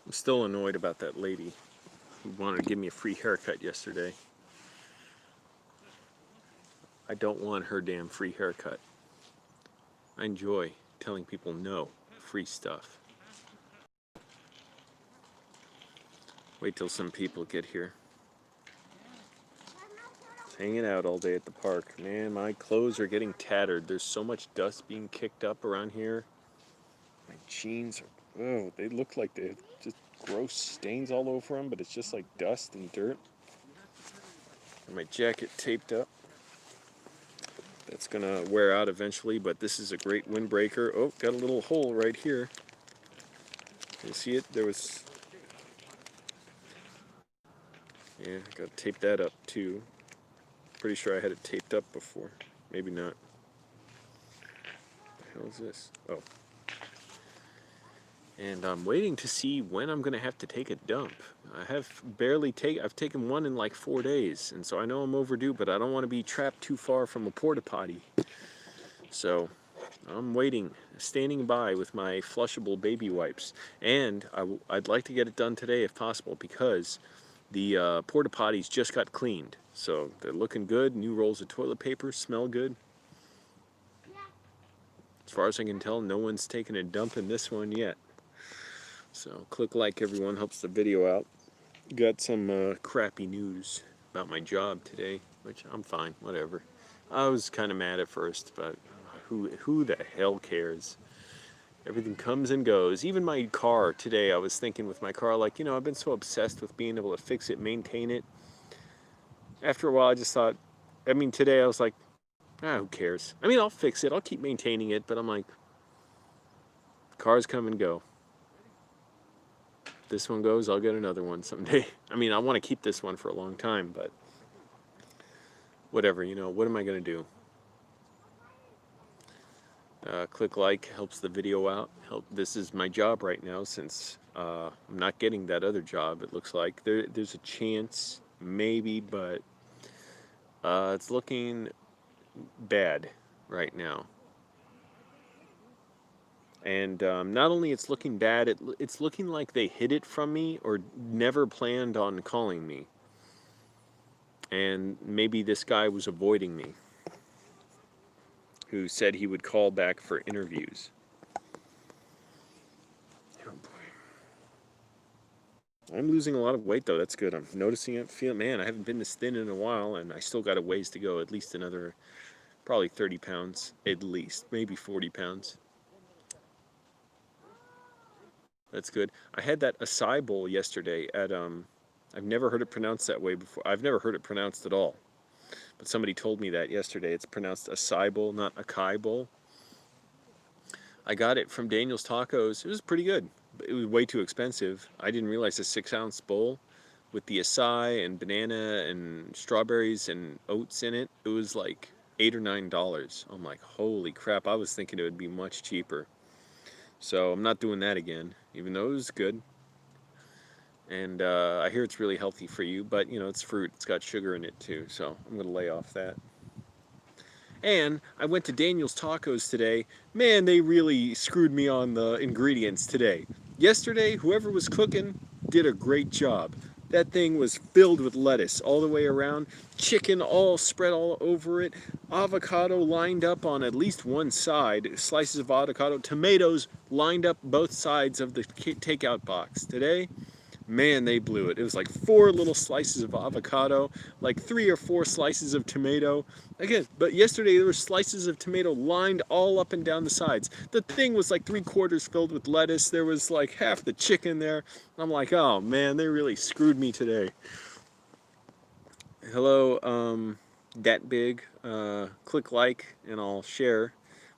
I'm still annoyed about that lady who wanted to give me a free haircut yesterday. I don't want her damn free haircut. I enjoy telling people no to free stuff. Wait till some people get here. Hanging out all day at the park. Man, my clothes are getting tattered. There's so much dust being kicked up around here. My jeans are, oh, they look like they have just gross stains all over them, but it's just like dust and dirt. And my jacket taped up. That's gonna wear out eventually, but this is a great windbreaker. Oh, got a little hole right here. You see it? There was, yeah, gotta tape that up too. Pretty sure I had it taped up before. Maybe not. What the hell is this? Oh. And I'm waiting to see when I'm gonna have to take a dump. I've taken one in like 4 days, and so I know I'm overdue, but I don't want to be trapped too far from a porta potty. So I'm waiting, standing by with my flushable baby wipes. And I'd like to get it done today if possible, because the porta potties just got cleaned. So they're looking good. New rolls of toilet paper, smell good. As far as I can tell, no one's taken a dump in this one yet. So click like, everyone, helps the video out. Got some crappy news about my job today, which I'm fine, whatever. I was kind of mad at first, but who the hell cares? Everything comes and goes. Even my car today, I was thinking with my car, like, you know, I've been so obsessed with being able to fix it, maintain it. After a while, I just thought, I mean, today I was like, who cares? I mean, I'll fix it, I'll keep maintaining it, but I'm like, cars come and go. This one goes, I'll get another one someday. I mean, I want to keep this one for a long time, but whatever, you know, what am I going to do? Click like, helps the video out. This is my job right now, since I'm not getting that other job, it looks like. There's a chance, maybe, but it's looking bad right now. And not only it's looking bad, it's looking like they hid it from me or never planned on calling me. And maybe this guy was avoiding me, who said he would call back for interviews. Oh boy. I'm losing a lot of weight though, that's good. I'm noticing it, man, I haven't been this thin in a while, and I still got a ways to go, at least another, probably 30 pounds, at least, maybe 40 pounds. That's good. I had that acai bowl yesterday at, I've never heard it pronounced that way before. I've never heard it pronounced at all. But somebody told me that yesterday. It's pronounced acai bowl, not acai bowl. I got it from Daniel's Tacos. It was pretty good. It was way too expensive. I didn't realize a 6-ounce bowl with the acai and banana and strawberries and oats in it, it was like $8 or $9. I'm like, holy crap, I was thinking it would be much cheaper. So I'm not doing that again, even though it was good. And I hear it's really healthy for you, but you know, it's fruit, it's got sugar in it too, so I'm gonna lay off that. And I went to Daniel's Tacos today. Man, they really screwed me on the ingredients today. Yesterday, whoever was cooking did a great job. That thing was filled with lettuce all the way around, chicken all spread all over it, avocado lined up on at least one side, slices of avocado, tomatoes lined up both sides of the takeout box. Today, man, they blew it. It was like 4 little slices of avocado, like 3 or 4 slices of tomato. Again, but yesterday there were slices of tomato lined all up and down the sides. The thing was like 3/4 filled with lettuce. There was like half the chicken there. I'm like, oh man, they really screwed me today. Hello, that big. Click like and I'll share.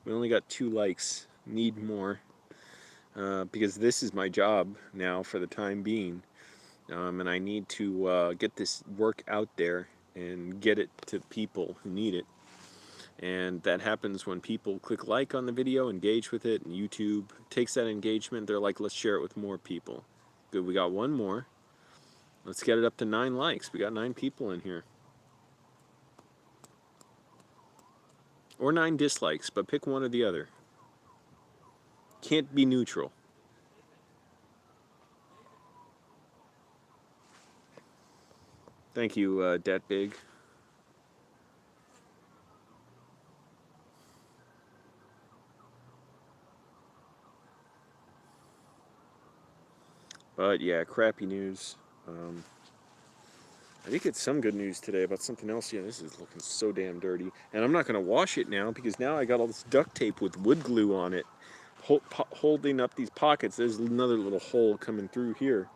We only got 2 likes. Need more. Because this is my job now for the time being, and I need to get this work out there and get it to people who need it. And that happens when people click like on the video, engage with it, and YouTube takes that engagement. They're like, let's share it with more people. Good, we got 1 more. Let's get it up to 9 likes. We got 9 people in here. Or 9 dislikes, but pick one or the other. Can't be neutral. Thank you, Dat Big. But yeah, crappy news. I did get some good news today about something else. Yeah, this is looking so damn dirty. And I'm not going to wash it now because now I got all this duct tape with wood glue on it holding up these pockets. There's another little hole coming through here.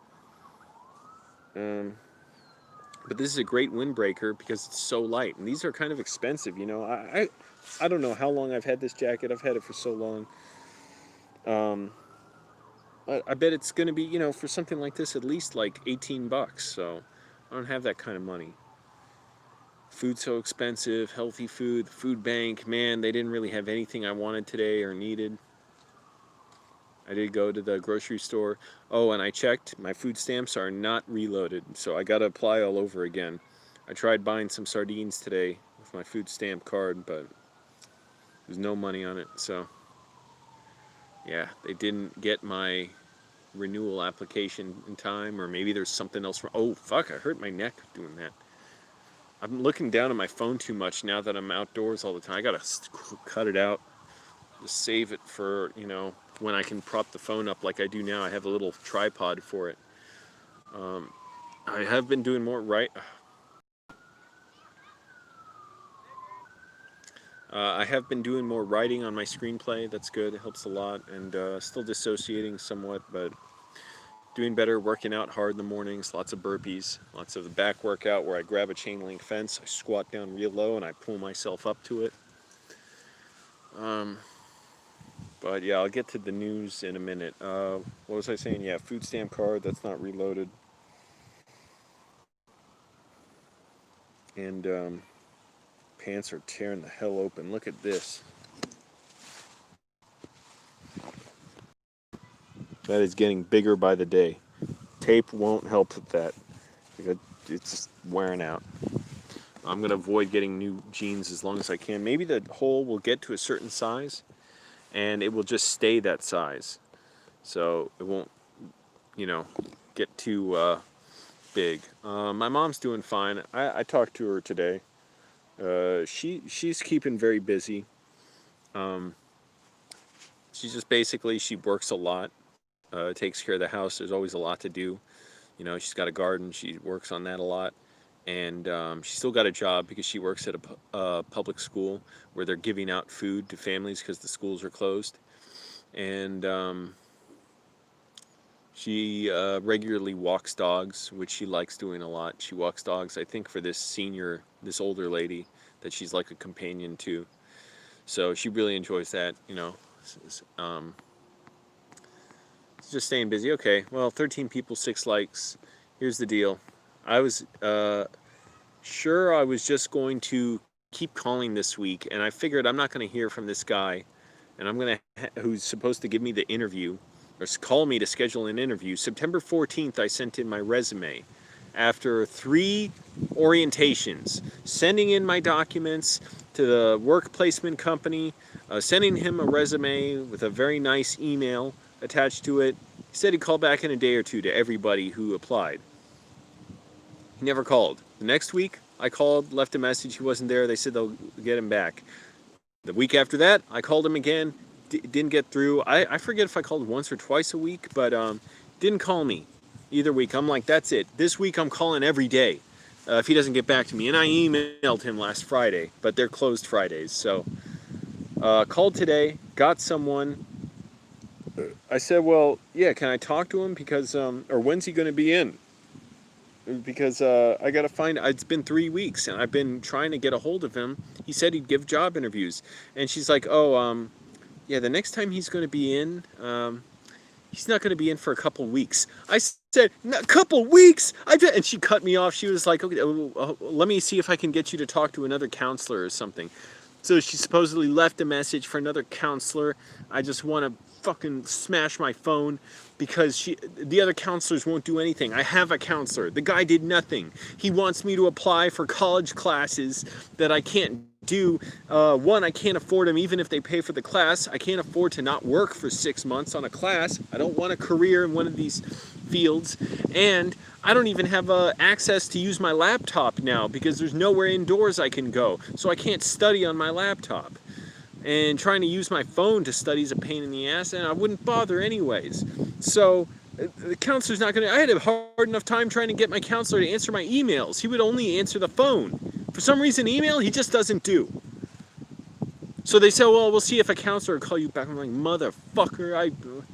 But this is a great windbreaker because it's so light. And these are kind of expensive, you know. I don't know how long I've had this jacket. I've had it for so long. I bet it's going to be, you know, for something like this, at least like 18 bucks. So I don't have that kind of money. Food's so expensive, healthy food, the food bank, man, they didn't really have anything I wanted today or needed. I did go to the grocery store. Oh, and I checked, my food stamps are not reloaded, so I got to apply all over again. I tried buying some sardines today with my food stamp card, but there's no money on it, so yeah, they didn't get my renewal application in time, or maybe there's something else wrong. Oh, fuck, I hurt my neck doing that. I'm looking down at my phone too much now that I'm outdoors all the time. I gotta cut it out, just save it for, you know, when I can prop the phone up like I do now. I have a little tripod for it. I have been doing more I have been doing more writing on my screenplay. That's good. It helps a lot. And still dissociating somewhat, but doing better, working out hard in the mornings, lots of burpees, lots of the back workout where I grab a chain link fence, I squat down real low, and I pull myself up to it. But yeah, I'll get to the news in a minute. What was I saying? Yeah, food stamp card, that's not reloaded. And pants are tearing the hell open. Look at this. That is getting bigger by the day. Tape won't help with that. It's just wearing out. I'm going to avoid getting new jeans as long as I can. Maybe the hole will get to a certain size, and it will just stay that size. So it won't, you know, get too big. My mom's doing fine. I talked to her today. She's keeping very busy. She's just basically, she works a lot. Takes care of the house. There's always a lot to do. You know, she's got a garden. She works on that a lot. And she's still got a job because she works at a public school where they're giving out food to families because the schools are closed. And she regularly walks dogs, which she likes doing a lot. She walks dogs, I think, for this older lady that she's like a companion to. So she really enjoys that, you know. Just staying busy. Okay, well, 13 people, 6 likes. Here's the deal. I was sure I was just going to keep calling this week, and I figured I'm not going to hear from this guy, and I'm going to who's supposed to give me the interview, or call me to schedule an interview. September 14th, I sent in my resume. After 3 orientations, sending in my documents to the work placement company, sending him a resume with a very nice email attached to it. He said he'd call back in a day or two to everybody who applied. He never called. The next week, I called, left a message. He wasn't there. They said they'll get him back. The week after that, I called him again. Didn't get through. I forget if I called once or twice a week, but didn't call me either week. I'm like, that's it. This week, I'm calling every day if he doesn't get back to me. And I emailed him last Friday, but they're closed Fridays. So called today, got someone. I said, well, yeah, can I talk to him? Because, or when's he going to be in? Because I got to find, it's been 3 weeks, and I've been trying to get a hold of him. He said he'd give job interviews. And she's like, oh, yeah, the next time he's going to be in, he's not going to be in for a couple weeks. I said, a couple weeks? And she cut me off. She was like, okay, let me see if I can get you to talk to another counselor or something. So she supposedly left a message for another counselor. I just want to fucking smash my phone because the other counselors won't do anything. I have a counselor. The guy did nothing. He wants me to apply for college classes that I can't do. One, I can't afford them even if they pay for the class. I can't afford to not work for 6 months on a class. I don't want a career in one of these fields. And I don't even have access to use my laptop now because there's nowhere indoors I can go. So I can't study on my laptop. And trying to use my phone to study is a pain in the ass, and I wouldn't bother anyways. So the counselor's not going to... I had a hard enough time trying to get my counselor to answer my emails. He would only answer the phone. For some reason, email, he just doesn't do. So they say, well, we'll see if a counselor will call you back. I'm like, motherfucker.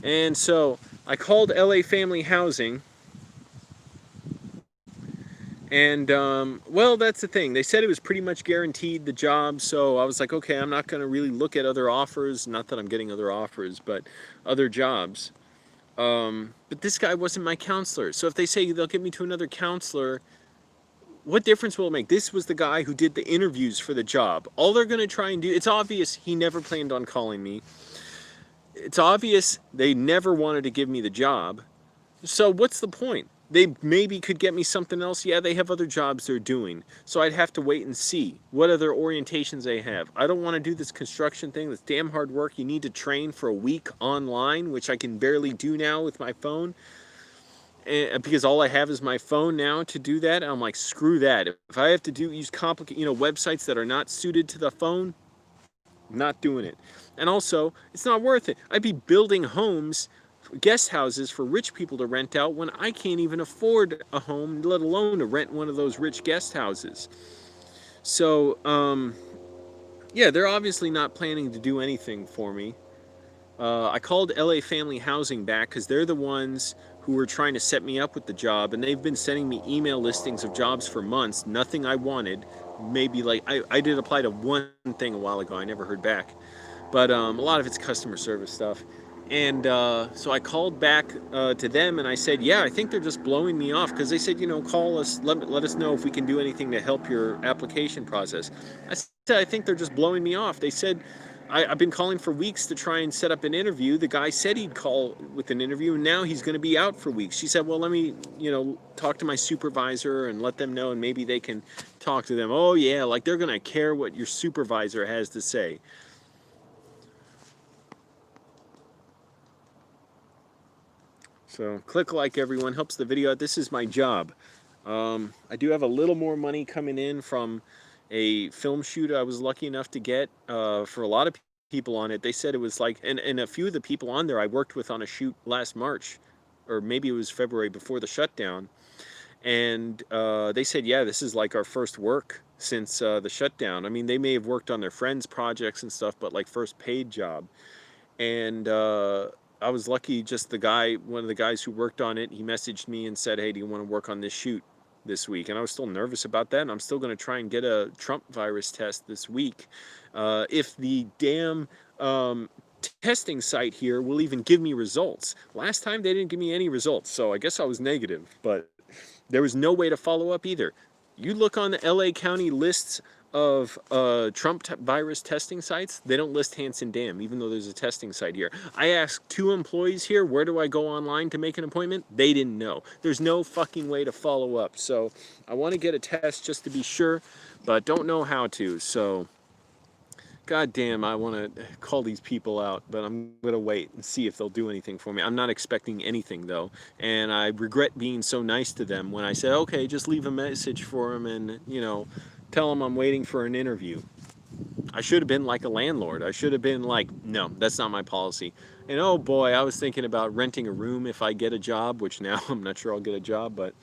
And so I called LA Family Housing. And, well, that's the thing. They said it was pretty much guaranteed, the job, so I was like, okay, I'm not going to really look at other offers. Not that I'm getting other offers, but other jobs. But this guy wasn't my counselor. So if they say they'll get me to another counselor, what difference will it make? This was the guy who did the interviews for the job. All they're going to try and do, it's obvious he never planned on calling me. It's obvious they never wanted to give me the job. So what's the point? They maybe could get me something else. Yeah, they have other jobs they're doing. So I'd have to wait and see what other orientations they have. I don't want to do this construction thing. That's damn hard work. You need to train for a week online, which I can barely do now with my phone. And because all I have is my phone now to do that. I'm like, screw that. If I have to use complicated, websites that are not suited to the phone, I'm not doing it. And also, it's not worth it. I'd be building homes, guest houses for rich people to rent out when I can't even afford a home, let alone to rent one of those rich guest houses. So, yeah, they're obviously not planning to do anything for me. I called LA Family Housing back because they're the ones who were trying to set me up with the job, and they've been sending me email listings of jobs for months, nothing I wanted. Maybe like, I did apply to one thing a while ago, I never heard back. But a lot of it's customer service stuff. And so I called back to them and I said, yeah, I think they're just blowing me off, because they said, call us, let us know if we can do anything to help your application process. I said, I think they're just blowing me off. They said, I've been calling for weeks to try and set up an interview. The guy said he'd call with an interview, and now he's going to be out for weeks. She said, well, let me, talk to my supervisor and let them know, and maybe they can talk to them. Oh, yeah, like they're going to care what your supervisor has to say. So click like, everyone, helps the video out. This is my job. I do have a little more money coming in from a film shoot I was lucky enough to get. For a lot of people on it, they said it was like, and a few of the people on there I worked with on a shoot last March, or maybe it was February before the shutdown. And they said, yeah, this is like our first work since the shutdown. I mean, they may have worked on their friends' projects and stuff, but like first paid job. And I was lucky, just one of the guys who worked on it, he messaged me and said, hey, do you want to work on this shoot this week? And I was still nervous about that, and I'm still going to try and get a Trump virus test this week. If the damn testing site here will even give me results. Last time they didn't give me any results, so I guess I was negative, but there was no way to follow up either. You look on the LA County lists of Trump virus testing sites, they don't list Hanson Dam, even though there's a testing site here. I asked 2 employees here, where do I go online to make an appointment? They didn't know. There's no fucking way to follow up. So I want to get a test just to be sure, but don't know how to. So, god damn, I want to call these people out, but I'm going to wait and see if they'll do anything for me. I'm not expecting anything, though, and I regret being so nice to them when I said, okay, just leave a message for them and, tell them I'm waiting for an interview. I should have been like a landlord. I should have been like, no, that's not my policy. And oh boy, I was thinking about renting a room if I get a job, which now I'm not sure I'll get a job, but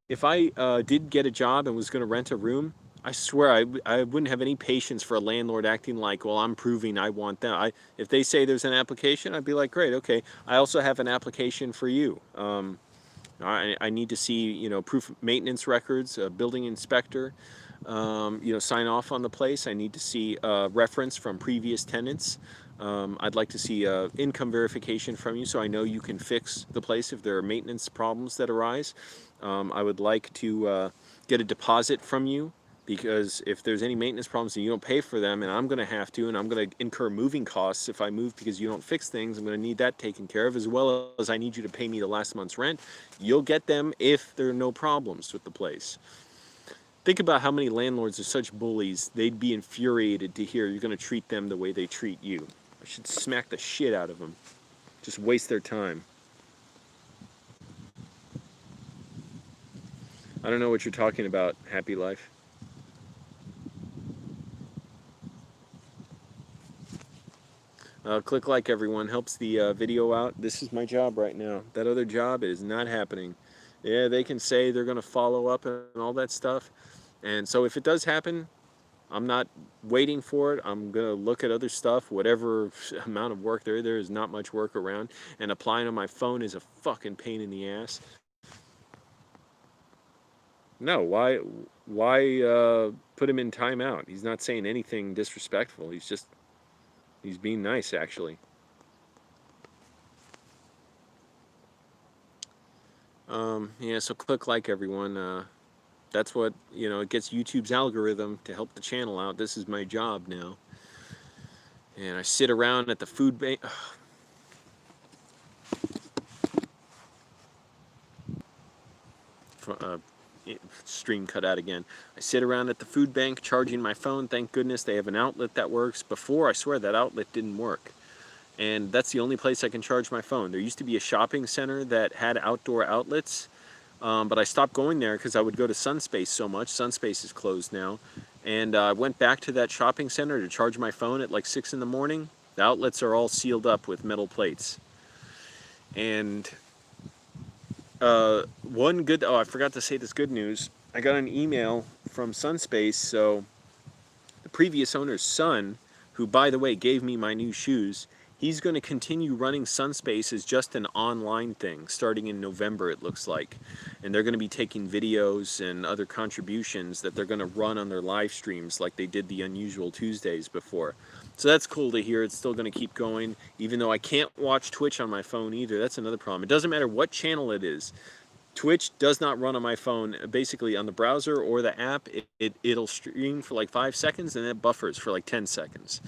if I did get a job and was going to rent a room, I swear I wouldn't have any patience for a landlord acting like, well, I'm proving I want them. If they say there's an application, I'd be like, great, okay. I also have an application for you. I need to see, proof of maintenance records, a building inspector, sign off on the place. I need to see a reference from previous tenants. I'd like to see income verification from you so I know you can fix the place if there are maintenance problems that arise. I would like to get a deposit from you, because if there's any maintenance problems and you don't pay for them, and I'm going to have to, and I'm going to incur moving costs if I move because you don't fix things, I'm going to need that taken care of, as well as I need you to pay me the last month's rent. You'll get them if there are no problems with the place. Think about how many landlords are such bullies. They'd be infuriated to hear you're going to treat them the way they treat you. I should smack the shit out of them. Just waste their time. I don't know what you're talking about, Happy Life. Click like, everyone. Helps the video out. This is my job right now. That other job is not happening. Yeah, they can say they're going to follow up and all that stuff. And so if it does happen, I'm not waiting for it. I'm going to look at other stuff, whatever amount of work there is not much work around. And applying on my phone is a fucking pain in the ass. No, why put him in timeout? He's not saying anything disrespectful. He's being nice, actually. Yeah, so click like, everyone. That's what, it gets YouTube's algorithm to help the channel out. This is my job now. And I sit around at the food bank. Stream cut out again. I sit around at the food bank charging my phone. Thank goodness they have an outlet that works. Before, I swear that outlet didn't work. And that's the only place I can charge my phone. There used to be a shopping center that had outdoor outlets, but I stopped going there because I would go to Sunspace so much. Sunspace is closed now. And I went back to that shopping center to charge my phone at like 6 in the morning. The outlets are all sealed up with metal plates. And I forgot to say this good news. I got an email from Sunspace, so the previous owner's son, who, by the way, gave me my new shoes, he's going to continue running Sunspace as just an online thing, starting in November, it looks like. And they're going to be taking videos and other contributions that they're going to run on their live streams like they did the Unusual Tuesdays before. So that's cool to hear. It's still going to keep going, even though I can't watch Twitch on my phone either. That's another problem. It doesn't matter what channel it is. Twitch does not run on my phone. Basically, on the browser or the app, it'll stream for like 5 seconds, and then it buffers for like 10 seconds.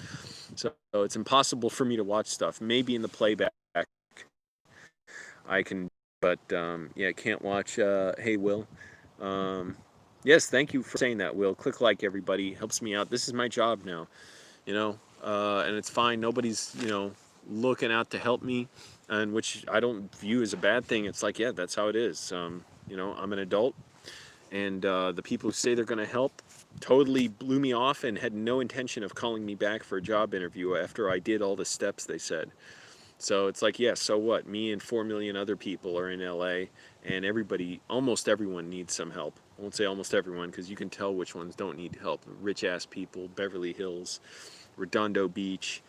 So it's impossible for me to watch stuff. Maybe in the playback I can, but yeah, I can't watch. Hey, Will. Yes, thank you for saying that, Will. Click like, everybody. Helps me out. This is my job now, and it's fine. Nobody's, looking out to help me, and which I don't view as a bad thing. It's like, yeah, that's how it is. I'm an adult, and the people who say they're going to help totally blew me off and had no intention of calling me back for a job interview after I did all the steps they said. So it's like, yeah, so what? Me and 4 million other people are in LA, and almost everyone needs some help. I won't say almost everyone, because you can tell which ones don't need help. Rich-ass people, Beverly Hills, Redondo Beach,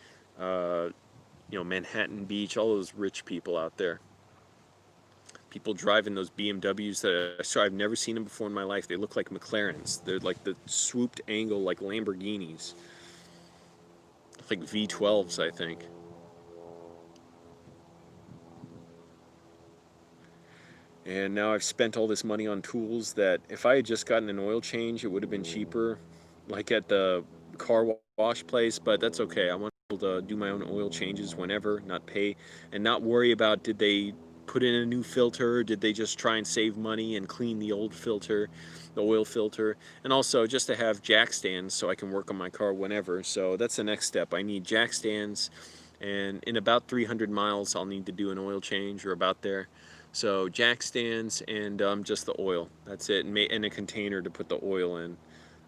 Manhattan Beach, all those rich people out there. People driving those BMWs that I've never seen them before in my life. They look like McLarens. They're like the swooped angle, like Lamborghinis. Like V12s, I think. And now I've spent all this money on tools that if I had just gotten an oil change, it would have been cheaper, like at the car wash place, but that's okay. I want to do my own oil changes whenever, not pay, and not worry about did they put in a new filter, or did they just try and save money and clean the old filter, the oil filter, and also just to have jack stands so I can work on my car whenever. So that's the next step. I need jack stands, and in about 300 miles I'll need to do an oil change, or about there. So jack stands and just the oil. That's it, and a container to put the oil in.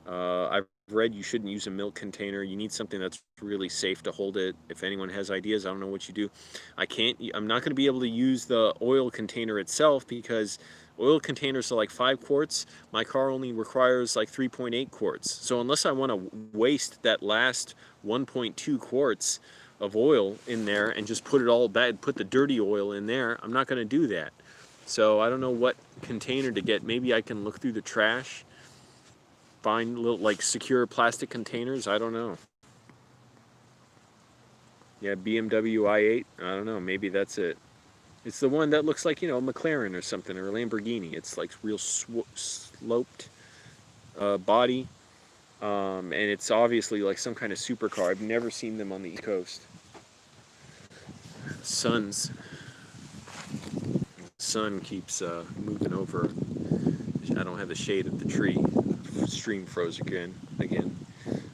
I've read you shouldn't use a milk container. You need something that's really safe to hold it. If anyone has ideas, I don't know what you do. I'm not going to be able to use the oil container itself because oil containers are like 5 quarts. My car only requires like 3.8 quarts. So unless I want to waste that last 1.2 quarts of oil in there and just put it all back, put the dirty oil in there, I'm not going to do that. So I don't know what container to get. Maybe I can look through the trash, find little like secure plastic containers. I don't know. Yeah, BMW i8. I don't know. Maybe that's it. It's the one that looks like, a McLaren or something, or a Lamborghini. It's like real sloped body. And it's obviously like some kind of supercar. I've never seen them on the East Coast. Sun keeps moving over. I don't have the shade of the tree. stream froze again.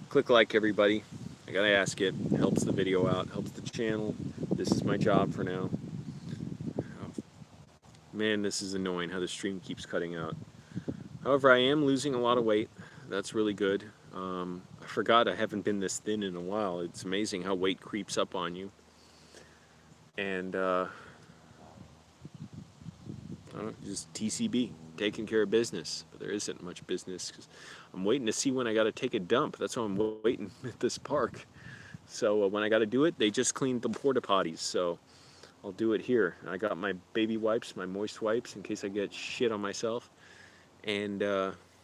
Click like, everybody. I gotta ask it. It helps the video out, helps the channel. This is my job for now. Oh, man, this is annoying how the stream keeps cutting out. However, I am losing a lot of weight. That's really good. I forgot I haven't been this thin in a while. It's amazing how weight creeps up on you. And just TCB, taking care of business. But there isn't much business because I'm waiting to see when I got to take a dump. That's why I'm waiting at this park. So when I got to do it, they just cleaned the porta potties. So I'll do it here. I got my baby wipes, my moist wipes, in case I get shit on myself. And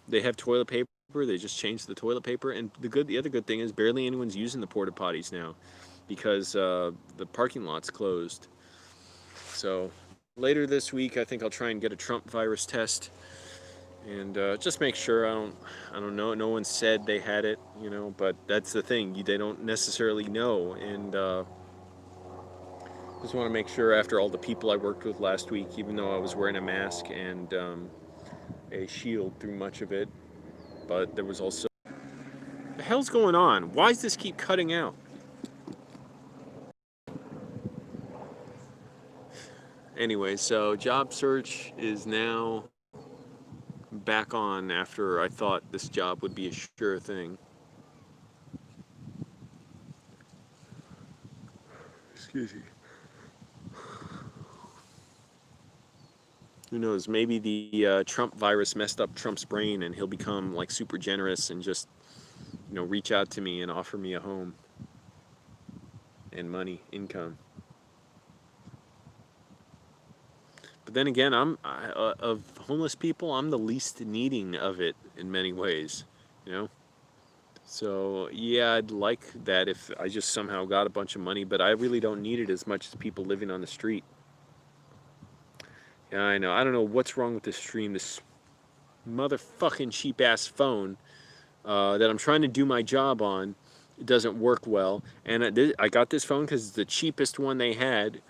they have toilet paper. They just changed the toilet paper. And the other good thing is barely anyone's using the porta potties now because the parking lot's closed. So later this week, I think I'll try and get a Trump virus test and just make sure. I don't know. No one said they had it, but that's the thing. They don't necessarily know. And just want to make sure after all the people I worked with last week, even though I was wearing a mask and a shield through much of it, but there was also... The hell's going on? Why does this keep cutting out? Anyway, so job search is now back on after I thought this job would be a sure thing. Excuse me. Who knows, maybe the Trump virus messed up Trump's brain and he'll become like super generous and just, reach out to me and offer me a home and money, income. But then again, of homeless people, I'm the least needing of it in many ways, So yeah, I'd like that if I just somehow got a bunch of money, but I really don't need it as much as people living on the street. Yeah, I know. I don't know what's wrong with this stream. This motherfucking cheap-ass phone that I'm trying to do my job on, it doesn't work well. And I got this phone because it's the cheapest one they had.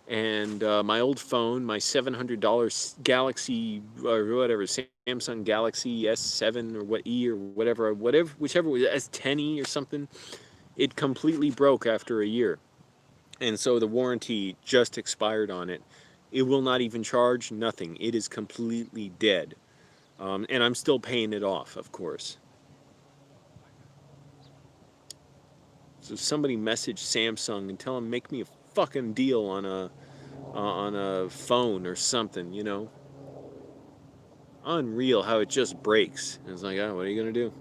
And my old phone, my $700 Galaxy or whatever, Samsung Galaxy S7 or whichever, S10e or something, it completely broke after a year. And so the warranty just expired on it. It will not even charge, nothing. It is completely dead. And I'm still paying it off, of course. So somebody message Samsung and tell them make me a fucking deal on a phone or something, Unreal how it just breaks. And it's like, oh, what are you gonna do?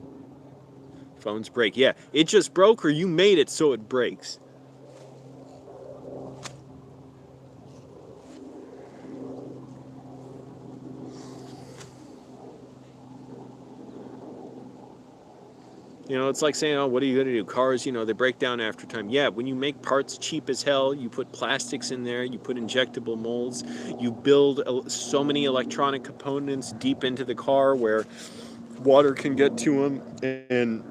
Phones break. Yeah, it just broke or you made it so it breaks. It's like saying, oh, what are you going to do? Cars, they break down after time. Yeah, when you make parts cheap as hell, you put plastics in there, you put injectable molds, you build so many electronic components deep into the car where water can get to them. And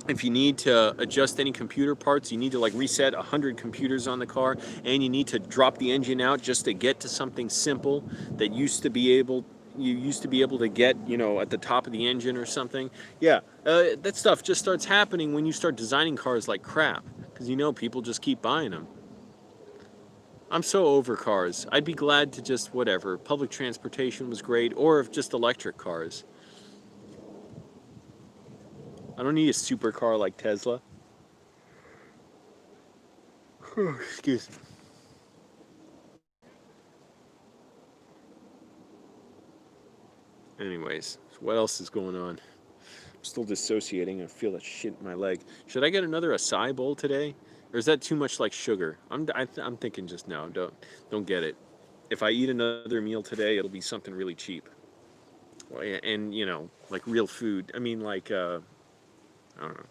if you need to adjust any computer parts, you need to reset 100 computers on the car, and you need to drop the engine out just to get to something simple that you used to be able to get, at the top of the engine or something. Yeah, that stuff just starts happening when you start designing cars like crap, because people just keep buying them. I'm so over cars. I'd be glad to just whatever. Public transportation was great, or if just electric cars. I don't need a supercar like Tesla. Excuse me. Anyways, so what else is going on? I'm still dissociating. I feel that shit in my leg. Should I get another acai bowl today? Or is that too much like sugar? I'm thinking just no. Don't get it. If I eat another meal today, it'll be something really cheap. Well, yeah, and like real food. I mean, I don't know.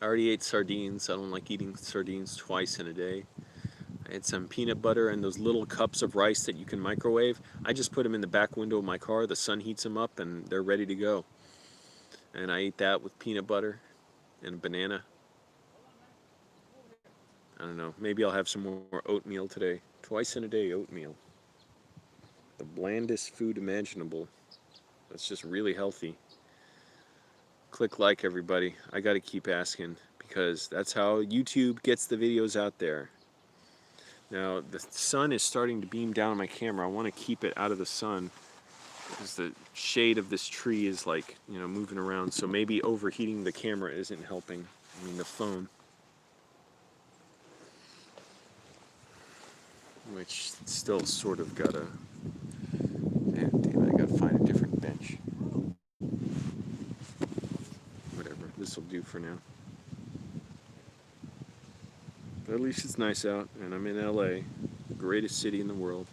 I already ate sardines. I don't like eating sardines twice in a day. I had some peanut butter and those little cups of rice that you can microwave. I just put them in the back window of my car. The sun heats them up and they're ready to go. And I ate that with peanut butter and a banana. I don't know. Maybe I'll have some more oatmeal today. Twice in a day oatmeal. The blandest food imaginable. That's just really healthy. Click like, everybody. I gotta keep asking because that's how YouTube gets the videos out there. Now, the sun is starting to beam down on my camera. I want to keep it out of the sun because the shade of this tree is like, moving around. So maybe overheating the camera isn't helping. I mean, the phone. Which still sort of gotta... Damn, I gotta find a different bench. Whatever, this will do for now. But at least it's nice out, and I'm in LA, the greatest city in the world.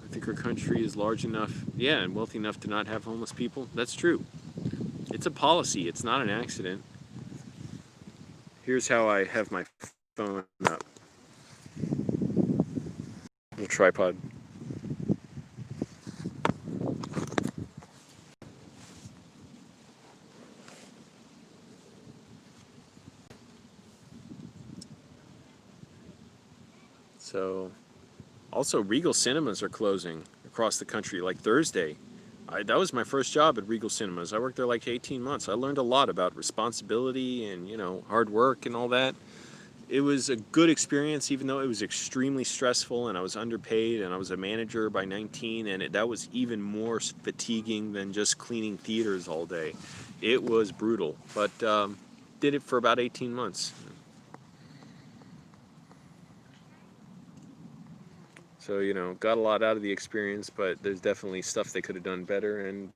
I think our country is large enough, yeah, and wealthy enough to not have homeless people. That's true. It's a policy, it's not an accident. Here's how I have my phone up. Little tripod. So, also Regal Cinemas are closing across the country, like Thursday. That was my first job at Regal Cinemas. I worked there like 18 months. I learned a lot about responsibility and, hard work and all that. It was a good experience, even though it was extremely stressful and I was underpaid and I was a manager by 19, and that was even more fatiguing than just cleaning theaters all day. It was brutal, but did it for about 18 months. So, got a lot out of the experience, but there's definitely stuff they could have done better. And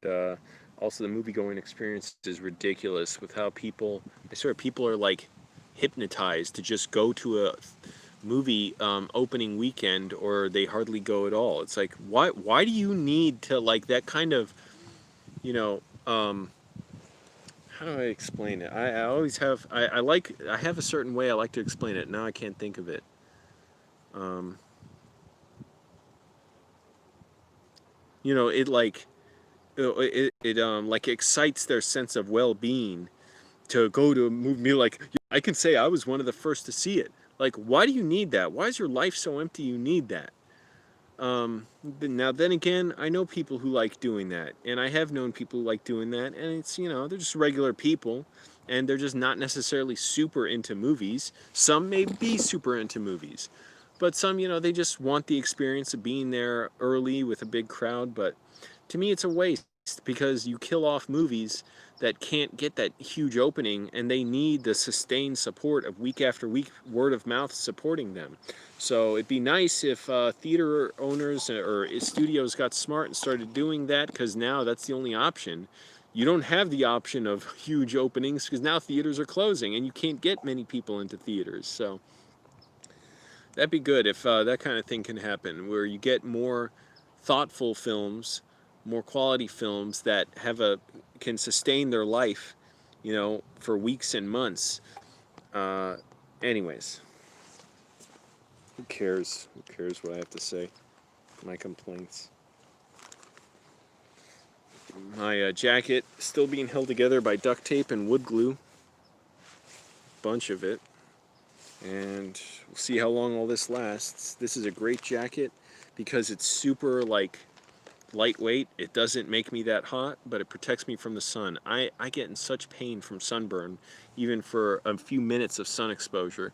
also the movie-going experience is ridiculous with how I swear people are like hypnotized to just go to a movie opening weekend, or they hardly go at all. It's like, why do you need to, like, that kind of, how do I explain it? I always have, I have a certain way I like to explain it. Now I can't think of it. It like it like excites their sense of well-being to go to a movie. Like, I can say I was one of the first to see it. Like, why do you need that? Why is your life so empty you need that? Now then again, I know people who like doing that, and I have known people who like doing that, and it's, they're just regular people, and they're just not necessarily super into movies. Some may be super into movies, but some, they just want the experience of being there early with a big crowd. But to me, it's a waste because you kill off movies that can't get that huge opening, and they need the sustained support of week after week word of mouth supporting them. So it'd be nice if theater owners or studios got smart and started doing that, because now that's the only option. You don't have the option of huge openings because now theaters are closing and you can't get many people into theaters. So that'd be good if that kind of thing can happen, where you get more thoughtful films, more quality films that can sustain their life, for weeks and months. Anyways, who cares? Who cares what I have to say? My complaints. My jacket still being held together by duct tape and wood glue. Bunch of it. And we'll see how long all this lasts. This is a great jacket because it's super, like, lightweight. It doesn't make me that hot, but it protects me from the sun. I get in such pain from sunburn, even for a few minutes of sun exposure.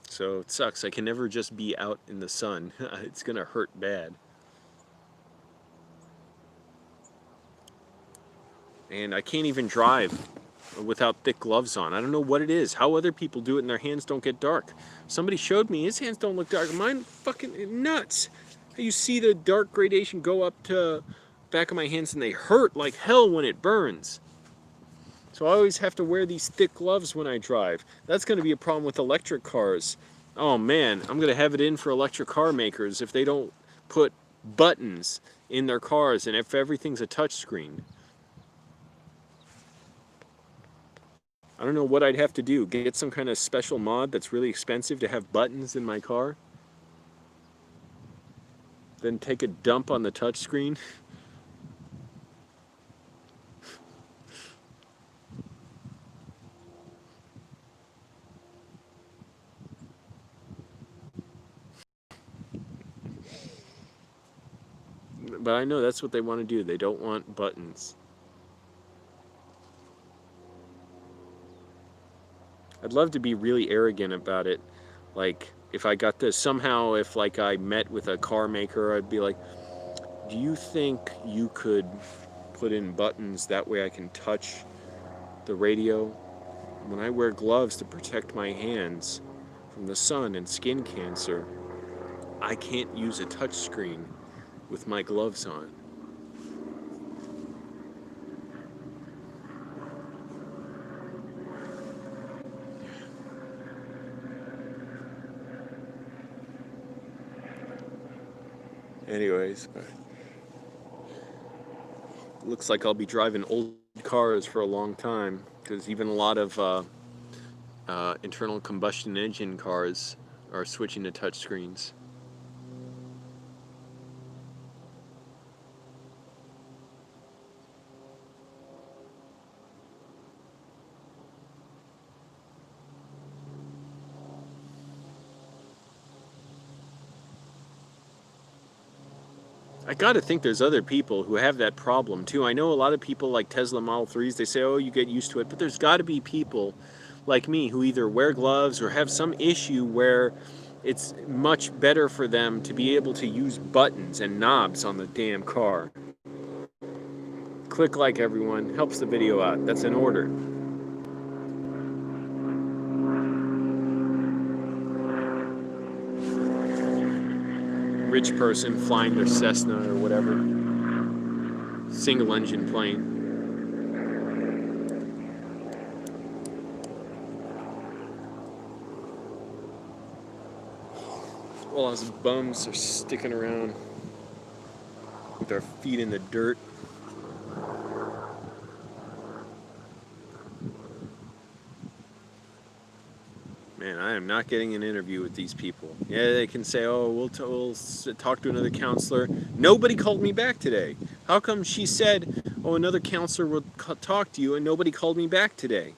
So it sucks. I can never just be out in the sun. It's gonna hurt bad. And I can't even drive without thick gloves on. I don't know what it is. How other people do it and their hands don't get dark. Somebody showed me his hands don't look dark. Mine fucking nuts. You see the dark gradation go up to back of my hands, and they hurt like hell when it burns. So I always have to wear these thick gloves when I drive. That's going to be a problem with electric cars. Oh man, I'm going to have it in for electric car makers if they don't put buttons in their cars and if everything's a touchscreen. I don't know what I'd have to do. Get some kind of special mod that's really expensive to have buttons in my car? Then take a dump on the touchscreen? But I know that's what they want to do. They don't want buttons. I'd love to be really arrogant about it. Like, if I got this, somehow, if like I met with a car maker, I'd be like, do you think you could put in buttons that way I can touch the radio? When I wear gloves to protect my hands from the sun and skin cancer, I can't use a touch screen with my gloves on. Anyways, looks like I'll be driving old cars for a long time, because even a lot of internal combustion engine cars are switching to touchscreens. I gotta think there's other people who have that problem too. I know a lot of people like Tesla Model 3s, they say, oh, you get used to it, but there's gotta be people like me who either wear gloves or have some issue where it's much better for them to be able to use buttons and knobs on the damn car. Click like, everyone. Helps the video out. That's an order. Rich person flying their Cessna or whatever. Single engine plane. While us bums are sticking around with our feet in the dirt. Man, I am not getting an interview with these people. Yeah, they can say, oh, we'll talk to another counselor. Nobody called me back today. How come she said, oh, another counselor will talk to you, and nobody called me back today?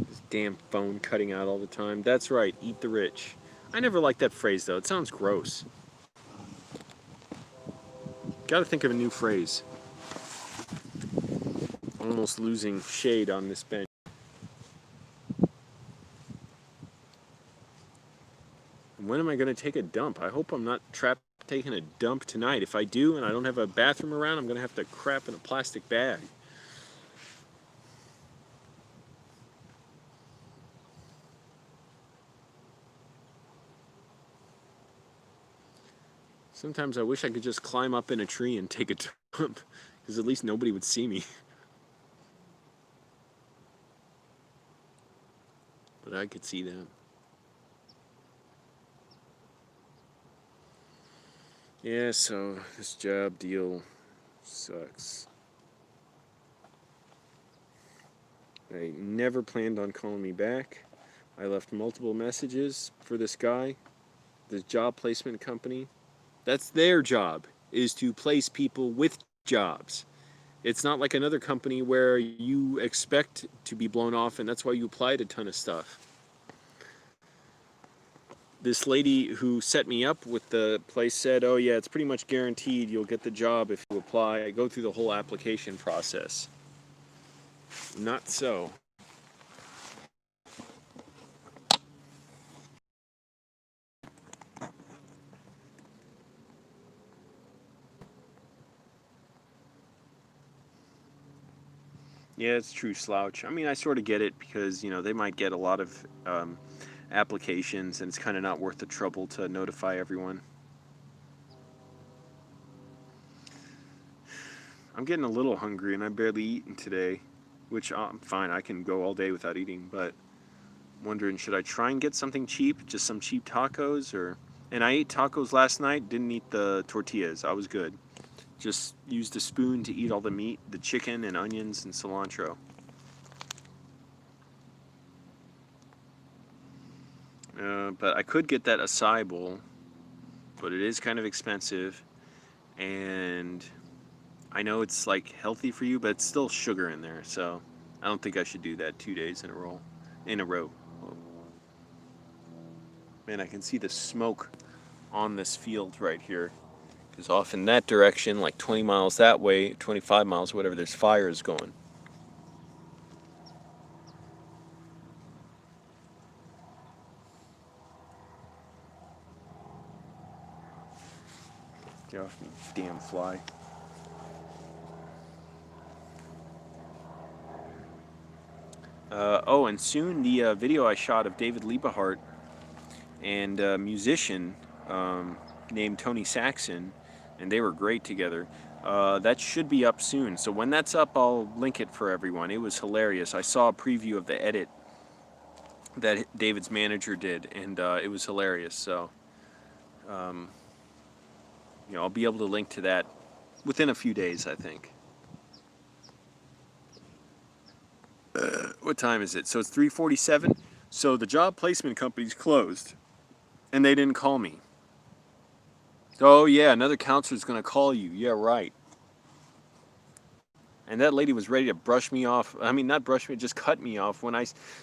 This damn phone cutting out all the time. That's right, eat the rich. I never liked that phrase, though. It sounds gross. Gotta think of a new phrase. Almost losing shade on this bench. When am I going to take a dump? I hope I'm not trapped taking a dump tonight. If I do and I don't have a bathroom around, I'm going to have to crap in a plastic bag. Sometimes I wish I could just climb up in a tree and take a dump, because at least nobody would see me. But I could see them. Yeah, so this job deal sucks. They never planned on calling me back. I left multiple messages for this guy, the job placement company. That's their job, is to place people with jobs. It's not like another company where you expect to be blown off, and that's why you applied a ton of stuff. This lady who set me up with the place said, oh yeah, it's pretty much guaranteed you'll get the job if you apply. I go through the whole application process. Not so. Yeah, it's true, Slouch. I mean, I sort of get it because, you know, they might get a lot of applications and it's kind of not worth the trouble to notify everyone. I'm getting a little hungry and I barely eaten today, which I'm fine. I can go all day without eating, but I'm wondering, should I try and get something cheap? Just some cheap tacos? And I ate tacos last night, didn't eat the tortillas. I was good. Just used a spoon to eat all the meat, the chicken and onions and cilantro. But I could get that acai bowl, but it is kind of expensive, and I know it's like healthy for you, but it's still sugar in there, so I don't think I should do that 2 days in a row. Whoa. Man, I can see the smoke on this field right here. Because off in that direction, like 20 miles that way, 25 miles, whatever, there's fires going. Get off me, damn fly. Oh, and soon the video I shot of David Liebehart and a musician named Tony Saxon, and they were great together. That should be up soon. So when that's up, I'll link it for everyone. It was hilarious. I saw a preview of the edit that David's manager did, and it was hilarious. So, I'll be able to link to that within a few days, I think. What time is it? So it's 3:47. So the job placement company's closed, and they didn't call me. Oh yeah, another counselor's gonna call you. Yeah, right. And that lady was ready to brush me off. I mean, not brush me, just cut me off when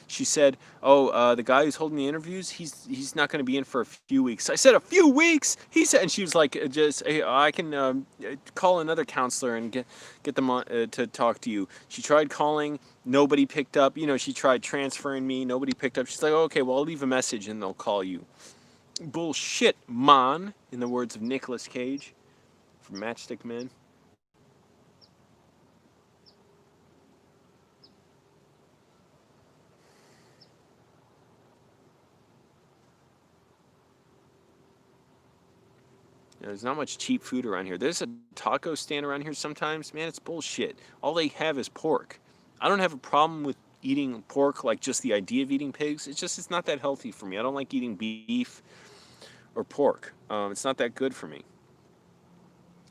she said, "Oh, the guy who's holding the interviews, he's not going to be in for a few weeks." I said, "A few weeks?" He said, and she was like, "Just hey, I can call another counselor and get them on, to talk to you." She tried calling, nobody picked up. She tried transferring me, nobody picked up. She's like, "Okay, well, I'll leave a message and they'll call you." Bullshit, man, in the words of Nicolas Cage from Matchstick Men. There's not much cheap food around here. There's a taco stand around here sometimes. Man, it's bullshit. All they have is pork. I don't have a problem with eating pork, like just the idea of eating pigs. It's not that healthy for me. I don't like eating beef or pork. It's not that good for me.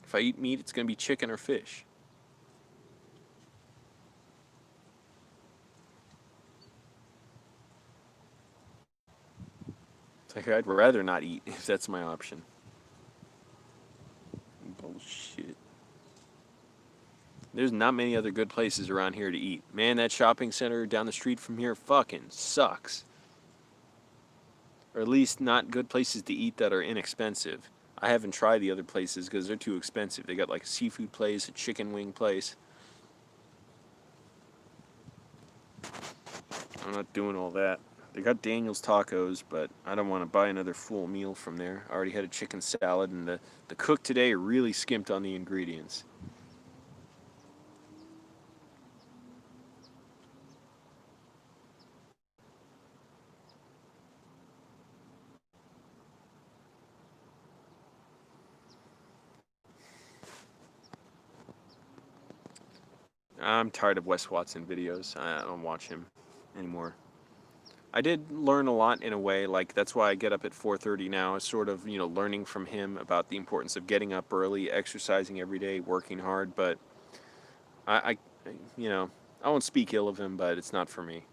If I eat meat, it's going to be chicken or fish. It's like I'd rather not eat if that's my option. Bullshit. There's not many other good places around here to eat. Man, that shopping center down the street from here fucking sucks. Or at least not good places to eat that are inexpensive. I haven't tried the other places because they're too expensive. They got like a seafood place, a chicken wing place. I'm not doing all that. They got Daniel's Tacos, but I don't want to buy another full meal from there. I already had a chicken salad, and the cook today really skimped on the ingredients. I'm tired of Wes Watson videos. I don't watch him anymore. I did learn a lot in a way, like that's why I get up at 4:30 now, is sort of, learning from him about the importance of getting up early, exercising every day, working hard, but I I won't speak ill of him, but it's not for me.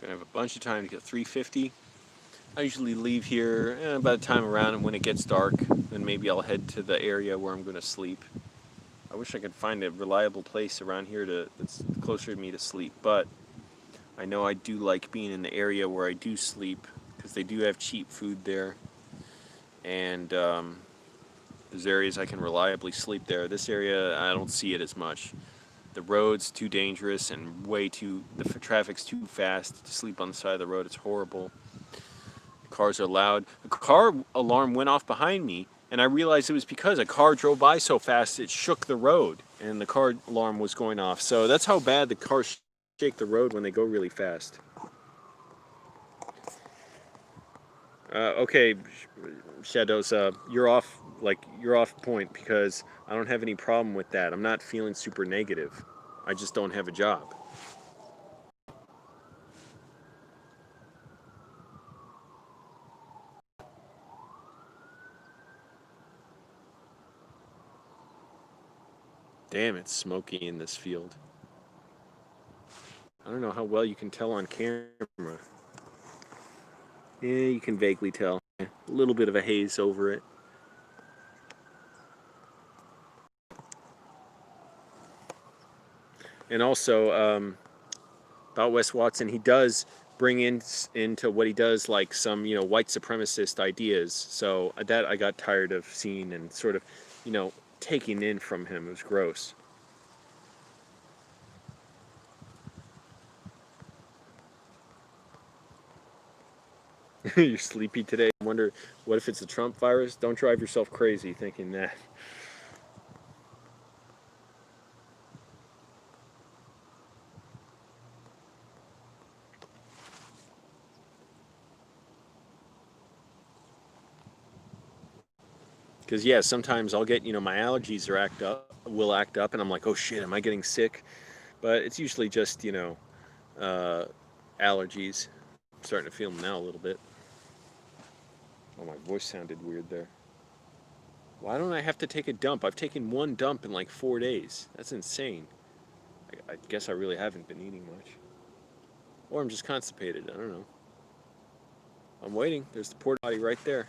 Gonna have a bunch of time to get 3:50. I usually leave here by the time around when it gets dark. Then maybe I'll head to the area where I'm going to sleep. I wish I could find a reliable place around here that's closer to me to sleep, but I know I do like being in the area where I do sleep because they do have cheap food there, and there's areas I can reliably sleep there. This area, I don't see it as much. The road's too dangerous and the traffic's too fast to sleep on the side of the road. It's horrible. Cars are loud. A car alarm went off behind me, and I realized it was because a car drove by so fast it shook the road, and the car alarm was going off. So that's how bad the cars shake the road when they go really fast. Okay, Shadows, you're off like, you're off point, because I don't have any problem with that. I'm not feeling super negative. I just don't have a job. Damn, it's smoky in this field. I don't know how well you can tell on camera. Yeah, you can vaguely tell. A little bit of a haze over it. And also, about Wes Watson, he does bring into what he does, like, some, white supremacist ideas. So that I got tired of seeing and sort of, taking in from him. It was gross. You're sleepy today? I wonder, what if it's a Trump virus? Don't drive yourself crazy thinking that. Because, yeah, sometimes I'll get, my allergies will act up, and I'm like, oh shit, am I getting sick? But it's usually just, allergies. I'm starting to feel them now a little bit. Oh, my voice sounded weird there. Why don't I have to take a dump? I've taken one dump in like 4 days. That's insane. I guess I really haven't been eating much. Or I'm just constipated. I don't know. I'm waiting. There's the porta potty right there.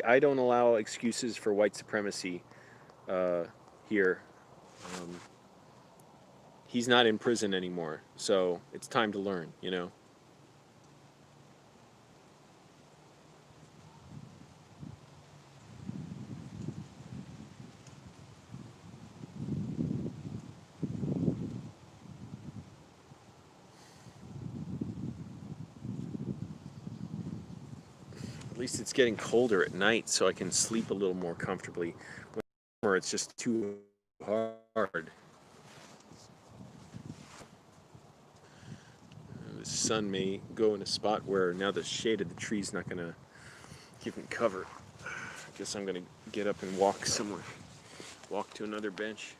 I don't allow excuses for white supremacy here. Um, he's not in prison anymore, so it's time to learn, At least it's getting colder at night, so I can sleep a little more comfortably. When it's just too hard. The sun may go in a spot where now the shade of the tree's not going to give me cover. I guess I'm going to get up and walk somewhere. Walk to another bench.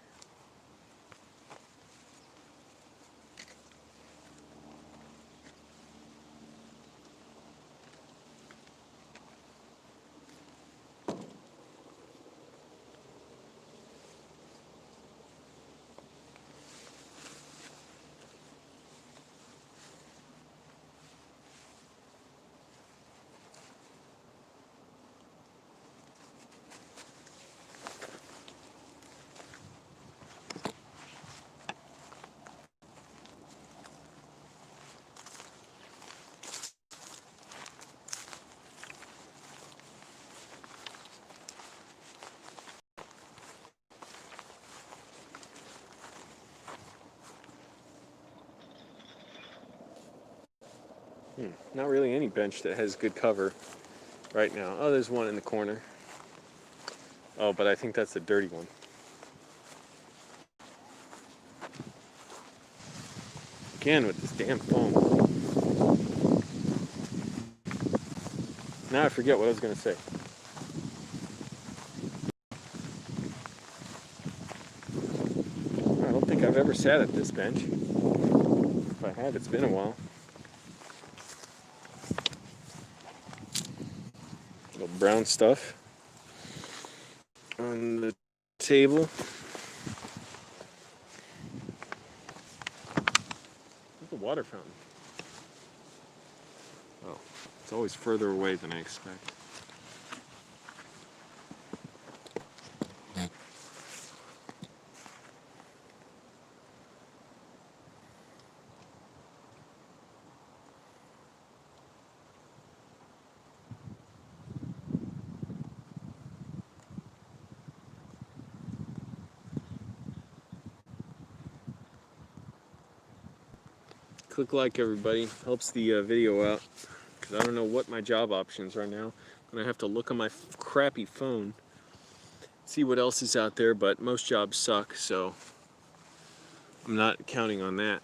Not really any bench that has good cover right now. Oh, there's one in the corner. Oh, but I think that's a dirty one. Again with this damn phone. Now I forget what I was going to say. I don't think I've ever sat at this bench. If I have, it's been a while. Little brown stuff on the table. Where's the water fountain? Oh, it's always further away than I expect. Click like, everybody. Helps the video out. Because I don't know what my job options are now. I'm going to have to look on my crappy phone, see what else is out there, but most jobs suck, so I'm not counting on that.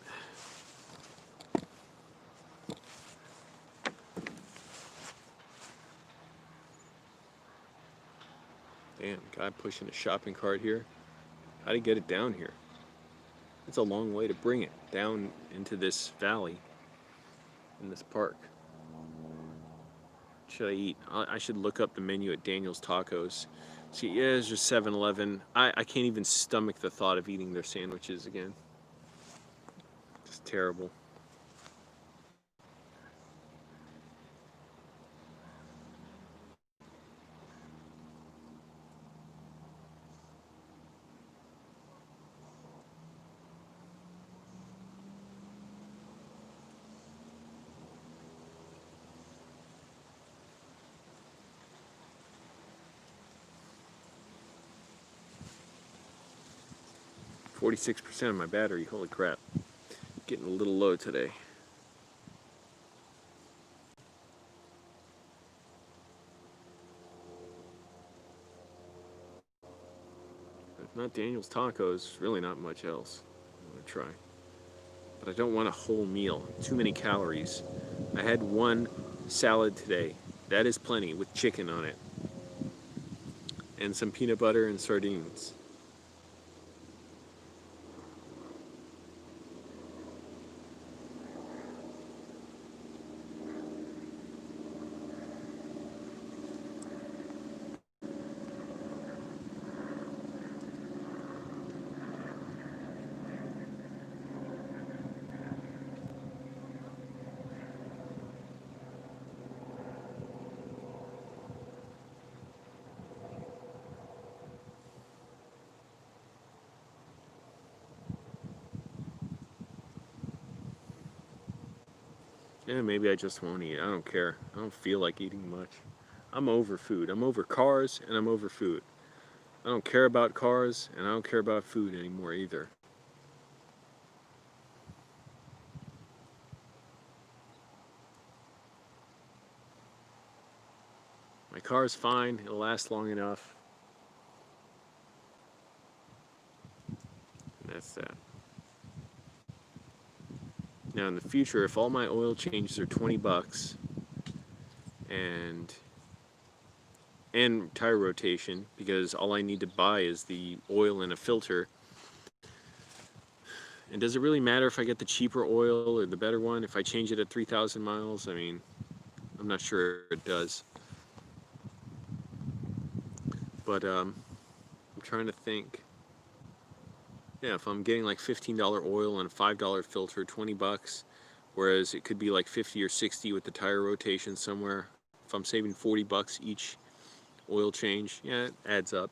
Damn, guy pushing a shopping cart here. How do you get it down here? It's a long way to bring it down into this valley in this park. What should I eat? I should look up the menu at Daniel's Tacos. See, yeah, it's just 7-Eleven. I can't even stomach the thought of eating their sandwiches again. Just terrible. %46% of my battery. Holy crap. Getting a little low today. If not Daniel's Tacos, really not much else. I'm going to try. But I don't want a whole meal. Too many calories. I had one salad today. That is plenty with chicken on it. And some peanut butter and sardines. Yeah, maybe I just won't eat. I don't care. I don't feel like eating much. I'm over food. I'm over cars and I'm over food. I don't care about cars and I don't care about food anymore either. My car's fine. It'll last long enough. And that's that. Now in the future, if all my oil changes are 20 bucks and tire rotation, because all I need to buy is the oil and a filter. And does it really matter if I get the cheaper oil or the better one if I change it at 3,000 miles? I mean, I'm not sure it does. But I'm trying to think. Yeah, if I'm getting like $15 oil and a $5 filter, 20 bucks, whereas it could be like 50 or 60 with the tire rotation somewhere. If I'm saving 40 bucks each oil change, yeah, it adds up.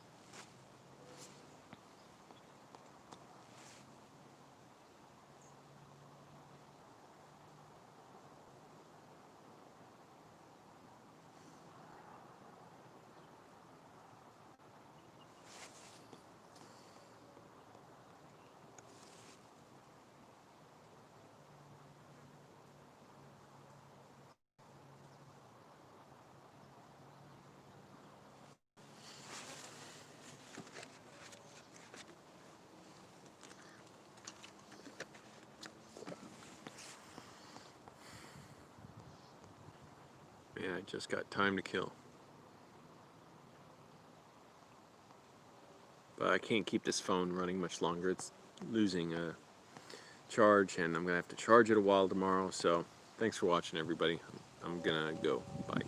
Yeah, I just got time to kill. But I can't keep this phone running much longer. It's losing a charge, and I'm going to have to charge it a while tomorrow. So thanks for watching, everybody. I'm going to go. Bye.